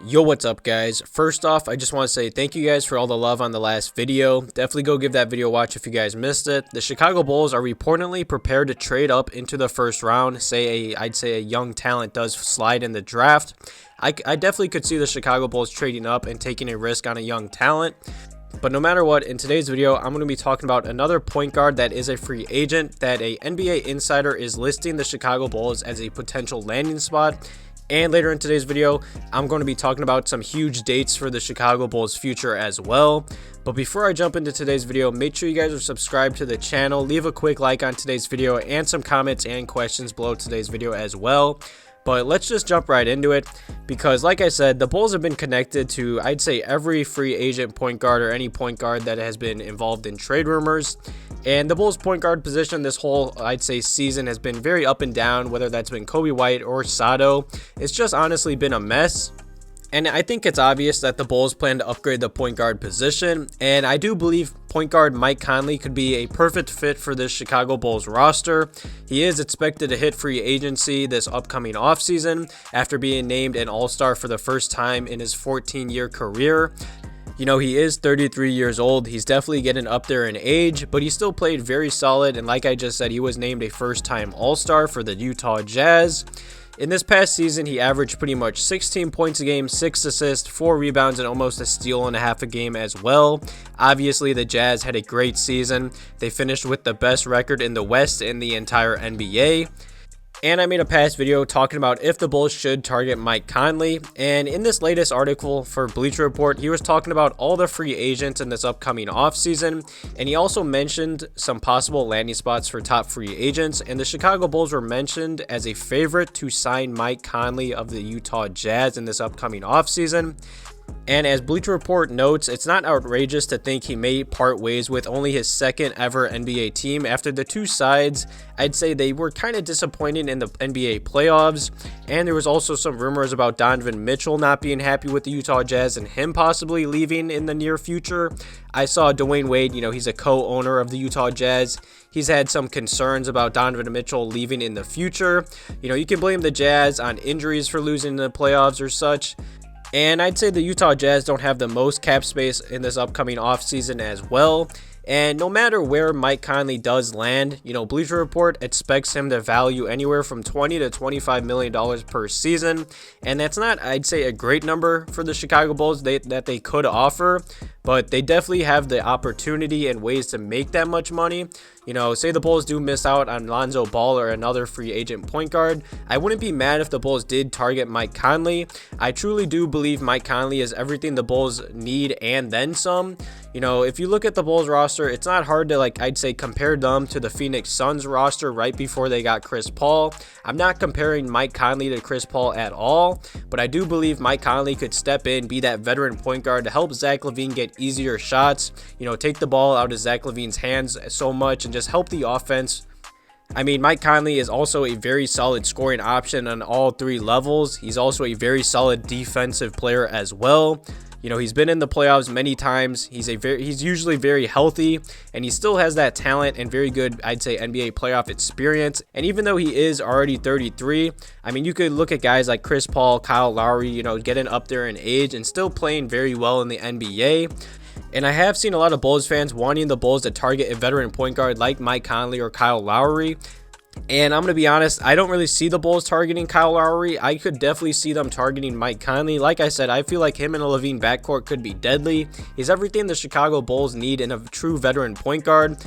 Yo, what's up guys? First off, I just want to say thank you guys for all the love on the last video. Definitely go give that video a watch if you guys missed it. The Chicago Bulls are reportedly prepared to trade up into the first round. I'd say a young talent does slide in the draft. I definitely could see the Chicago Bulls trading up and taking a risk on a young talent. But no matter what, in today's video, I'm going to be talking about another point guard that is a free agent that a NBA insider is listing the Chicago Bulls as a potential landing spot. And later in today's video, I'm going to be talking about some huge dates for the Chicago Bulls future as well. But before I jump into today's video, make sure you guys are subscribed to the channel, leave a quick like on today's video and some comments and questions below today's video as well. But let's just jump right into it because like I said, the Bulls have been connected to, I'd say, every free agent point guard or any point guard that has been involved in trade rumors. And the Bulls point guard position this whole, I'd say, season has been very up and down, whether that's been Coby White or Sato. It's just honestly been a mess. And I think it's obvious that the Bulls plan to upgrade the point guard position. And I do believe point guard Mike Conley could be a perfect fit for this Chicago Bulls roster. He is expected to hit free agency this upcoming offseason after being named an All-Star for the first time in his 14-year career. You know, he is 33 years old. He's definitely getting up there in age, but he still played very solid. And like I just said, he was named a first-time All-Star for the Utah Jazz. In this past season, he averaged pretty much 16 points a game, 6 assists, 4 rebounds, and almost a steal and a half a game as well. Obviously, the Jazz had a great season. They finished with the best record in the West in the entire NBA. And I made a past video talking about if the Bulls should target Mike Conley. And in this latest article for Bleacher Report, he was talking about all the free agents in this upcoming offseason. And he also mentioned some possible landing spots for top free agents. And the Chicago Bulls were mentioned as a favorite to sign Mike Conley of the Utah Jazz in this upcoming offseason. And as Bleacher Report notes, it's not outrageous to think he may part ways with only his second ever NBA team after the two sides. I'd say they were kind of disappointed in the NBA playoffs. And there was also some rumors about Donovan Mitchell not being happy with the Utah Jazz and him possibly leaving in the near future. I saw Dwayne Wade, he's a co-owner of the Utah Jazz. He's had some concerns about Donovan Mitchell leaving in the future. You can blame the Jazz on injuries for losing in the playoffs or such. And I'd say the Utah Jazz don't have the most cap space in this upcoming offseason as well. And no matter where Mike Conley does land, Bleacher Report expects him to value anywhere from $20 to $25 million per season. And that's not, I'd say, a great number for the Chicago Bulls that they could offer. But they definitely have the opportunity and ways to make that much money. Say the Bulls do miss out on Lonzo Ball or another free agent point guard. I wouldn't be mad if the Bulls did target Mike Conley. I truly do believe Mike Conley is everything the Bulls need and then some. If you look at the Bulls roster, it's not hard to, I'd say, compare them to the Phoenix Suns roster right before they got Chris Paul. I'm not comparing Mike Conley to Chris Paul at all, but I do believe Mike Conley could step in, be that veteran point guard to help Zach LaVine get easier shots, take the ball out of Zach LaVine's hands so much and just help the offense. I mean, Mike Conley is also a very solid scoring option on all three levels. He's also a very solid defensive player as well. He's been in the playoffs many times. He's usually very healthy, and he still has that talent and very good, I'd say, NBA playoff experience. And even though he is already 33, I mean, you could look at guys like Chris Paul, Kyle Lauri, getting up there in age and still playing very well in the NBA. And I have seen a lot of Bulls fans wanting the Bulls to target a veteran point guard like Mike Conley or Kyle Lauri. And I'm going to be honest, I don't really see the Bulls targeting Kyle Lauri. I could definitely see them targeting Mike Conley. Like I said, I feel like him and a LaVine backcourt could be deadly. He's everything the Chicago Bulls need in a true veteran point guard.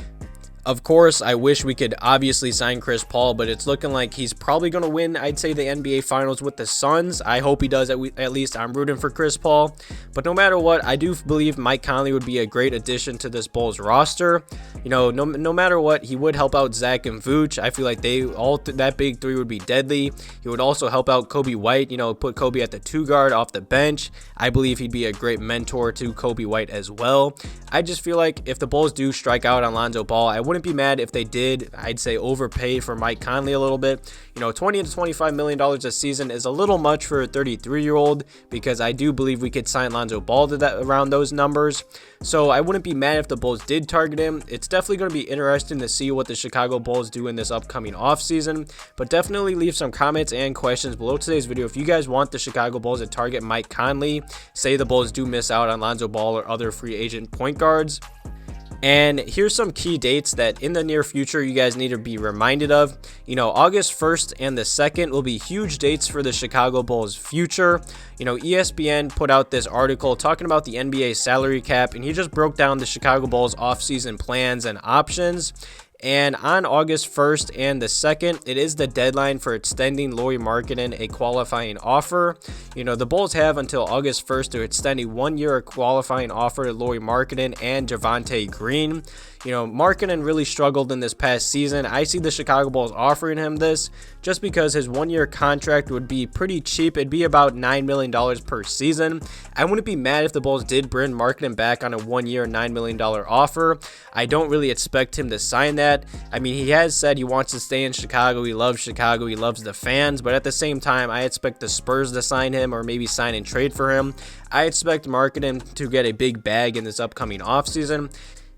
Of course, I wish we could obviously sign Chris Paul, but it's looking like he's probably going to win, I'd say, the NBA Finals with the Suns. I hope he does at least. I'm rooting for Chris Paul. But no matter what, I do believe Mike Conley would be a great addition to this Bulls roster. No matter what, he would help out Zach and Vooch. I feel like that big three would be deadly. He would also help out Coby White, put Coby at the 2 guard off the bench. I believe he'd be a great mentor to Coby White as well. I just feel like if the Bulls do strike out on Lonzo Ball, I wouldn't be mad if they did, I'd say, overpay for Mike Conley a little bit. You know, $20 to $25 million a season is a little much for a 33-year-old, because I do believe we could sign Lonzo Ball to that around those numbers. So I wouldn't be mad if the Bulls did target him. It's definitely going to be interesting to see what the Chicago Bulls do in this upcoming offseason. But definitely leave some comments and questions below today's video if you guys want the Chicago Bulls to target Mike Conley. Say the Bulls do miss out on Lonzo Ball or other free agent point guards. And here's some key dates that in the near future you guys need to be reminded of. You know, August 1st and the 2nd will be huge dates for the Chicago Bulls' future. You know, ESPN put out this article talking about the NBA salary cap, and he just broke down the Chicago Bulls' offseason plans and options. And on August 1st and the 2nd, it is the deadline for extending Lauri Markkanen a qualifying offer. You know, the Bulls have until August 1st to extend a 1-year qualifying offer to Lauri Markkanen and Javonte Green. You know, Markkanen really struggled in this past season. I see the Chicago Bulls offering him this just because his 1-year contract would be pretty cheap. It'd be about $9 million per season. I wouldn't be mad if the Bulls did bring Markkanen back on a 1-year, $9 million offer. I don't really expect him to sign that. I mean, he has said he wants to stay in Chicago. He loves Chicago. He loves the fans. But at the same time, I expect the Spurs to sign him or maybe sign and trade for him. I expect Markkanen to get a big bag in this upcoming offseason.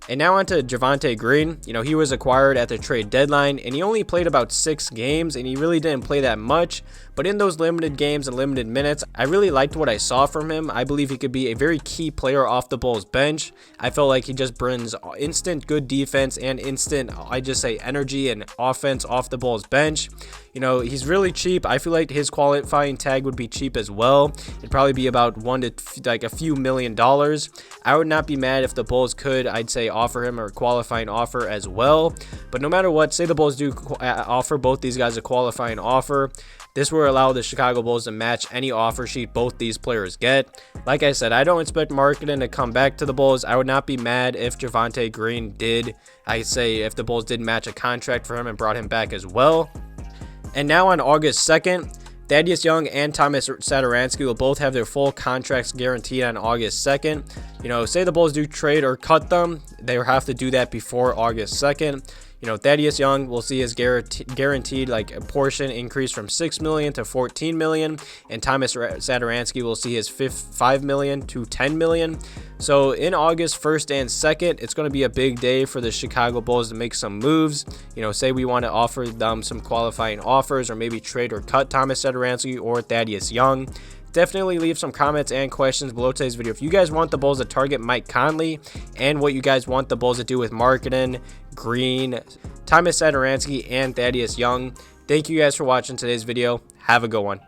And now on to Javonte Green. You know, he was acquired at the trade deadline, and he only played about 6 games, and he really didn't play that much. But in those limited games and limited minutes, I really liked what I saw from him. I believe he could be a very key player off the Bulls bench. I felt like he just brings instant good defense and instant, I just say, energy and offense off the Bulls bench. You know, he's really cheap. I feel like his qualifying tag would be cheap as well. It'd probably be about a few $1 million. I would not be mad if the Bulls could, I'd say, offer him a qualifying offer as well. But no matter what, say the Bulls do offer both these guys a qualifying offer, this will allow the Chicago Bulls to match any offer sheet both these players get. Like I said, I don't expect Markkanen to come back to the Bulls. I would not be mad if Javonte Green did. I say if the Bulls did match a contract for him and brought him back as well. And now on August 2nd, Thaddeus Young and Tomas Satoransky will both have their full contracts guaranteed on August 2nd. You know, say the Bulls do trade or cut them, they will have to do that before August 2nd. You know, Thaddeus Young will see his guaranteed like a portion increase from $6 million to $14 million, and Tomas Satoransky will see his $5 million to $10 million. So in August 1st and 2nd, it's going to be a big day for the Chicago Bulls to make some moves. You know, say we want to offer them some qualifying offers or maybe trade or cut Tomas Satoransky or Thaddeus Young. Definitely leave some comments and questions below today's video if you guys want the Bulls to target Mike Conley and what you guys want the Bulls to do with Markkanen, Green, Tomas Satoransky, and Thaddeus Young. Thank you guys for watching today's video. Have a good one.